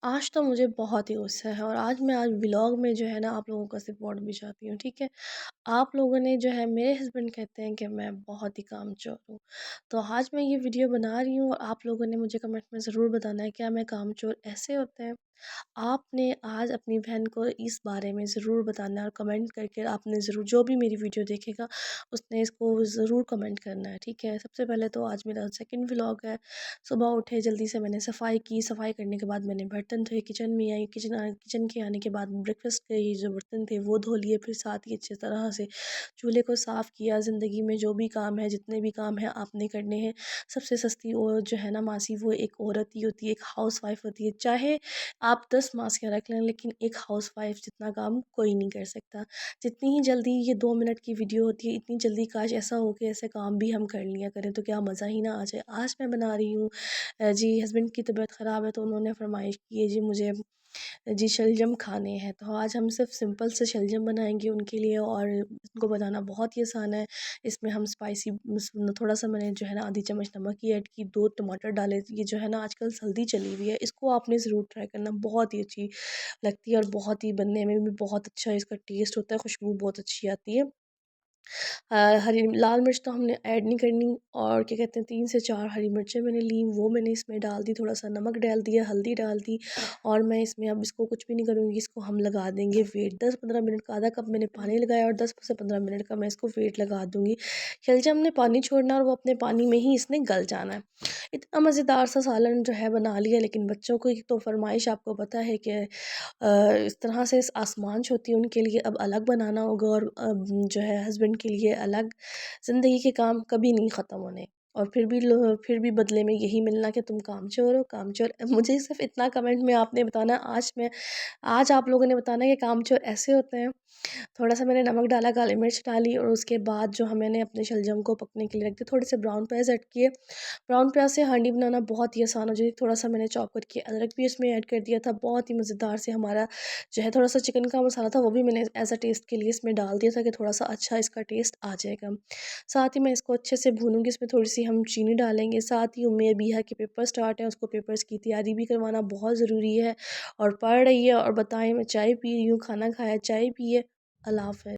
आज तो मुझे बहुत ही गुस्सा है और आज व्लॉग में जो है ना आप लोगों का सपोर्ट भी चाहती हूँ, ठीक है। आप लोगों ने जो है मेरे हस्बैंड कहते हैं कि मैं बहुत ही कामचोर हूँ। तो आज मैं ये वीडियो बना रही हूँ और आप लोगों ने मुझे कमेंट में ज़रूर बताना है क्या मैं कामचोर ऐसे होते हैं। आपने आज अपनी बहन को इस बारे में ज़रूर बताना है और कमेंट करके आपने ज़रूर जो भी मेरी वीडियो देखेगा उसने इसको ज़रूर कमेंट करना है, ठीक है। सबसे पहले तो आज मेरा सेकंड व्लॉग है। सुबह उठे जल्दी से मैंने सफाई की, सफाई करने के बाद मैंने बर्तन धोए, किचन में आई, किचन के आने के बाद ब्रेकफास्ट के ये जो बर्तन थे वो धो लिए, फिर साथ ही अच्छी तरह से चूल्हे को साफ़ किया। ज़िंदगी में जो भी काम है, जितने भी काम हैं आपने करने हैं। सबसे सस्ती और जो है ना मासी वो एक औरत ही होती है, एक हाउस वाइफ होती है। चाहे आप 10 मासियाँ रख लें लेकिन एक हाउसवाइफ जितना काम कोई नहीं कर सकता। जितनी ही जल्दी ये 2 मिनट की वीडियो होती है, इतनी जल्दी काश ऐसा हो कि ऐसे काम भी हम कर लिया करें तो क्या मज़ा ही ना आ जाए। आज मैं बना रही हूँ जी हस्बैंड की तबीयत ख़राब है तो उन्होंने फ़रमाइश की है जी मुझे जी शलजम खाने हैं। तो आज हम सिर्फ सिंपल से शलजम बनाएँगे उनके लिए और उनको बनाना बहुत ही आसान है। इसमें हम स्पाइसी थोड़ा-सा मैंने जो है ना आधी चम्मच नमक की ऐड की, 2 टमाटर डाले। ये जो है ना आजकल हल्दी चली हुई है, इसको आपने ज़रूर ट्राई करना, बहुत ही अच्छी लगती है और बहुत ही बनने में भी बहुत अच्छा इसका टेस्ट होता है, खुशबू बहुत अच्छी आती है। हरी लाल मिर्च तो हमने ऐड नहीं करनी और क्या कहते हैं 3 से 4 हरी मिर्चें मैंने ली, वो मैंने इसमें डाल दी, थोड़ा-सा नमक डाल दिया, हल्दी डाल दी और मैं इसमें अब इसको कुछ भी नहीं करूँगी, इसको हम लगा देंगे वेट 10-15 मिनट का। आधा कप मैंने पानी लगाया और 10 से 15 मिनट का मैं इसको वेट लगा दूँगी। शलजम ने पानी छोड़ना और वो अपने पानी में ही इसने गल जाना है। इतना मज़ेदार सा सालन जो है बना लिया, लेकिन बच्चों की तो फ़रमाइश आपको पता है कि इस तरह से आसमान होती है उनके लिए अब अलग बनाना होगा और जो है हस्बैंड के लिए अलग। ज़िंदगी के काम कभी नहीं ख़त्म होने और फिर भी बदले में यही मिलना कि तुम कामचोर हो कामचोर। मुझे सिर्फ इतना कमेंट में आपने बताना, आज आप लोगों ने बताना कि कामचोर ऐसे होते हैं। थोड़ा-सा मैंने नमक डाला, काली मिर्च डाली और उसके बाद जो मैंने अपने शलजम को पकने के लिए रख दिया, थोड़े से ब्राउन प्याज़ ऐड किए। ब्राउन प्याज़ से हांडी बनाना बहुत ही आसान हो जाती है। थोड़ा-सा मैंने चॉप करके अदरक भी उसमें ऐड कर दिया था। बहुत ही मज़ेदार से हमारा जो है थोड़ा-सा चिकन का मसाला था वो भी मैंने एज़ अ टेस्ट के लिए इसमें डाल दिया था कि थोड़ा-सा अच्छा इसका टेस्ट आ जाएगा। साथ ही मैं इसको अच्छे से भूनूँगी, इसमें थोड़ी-सी हम चीनी डालेंगे। साथ ही उम्मी अबीहा के पेपर स्टार्ट हैं, उसको पेपर्स की तैयारी भी करवाना बहुत ज़रूरी है और पढ़ रही है और बताएँ मैं चाय पी रही हूँ, खाना खाया, चाय पी है। अल्लाह हाफ़िज़।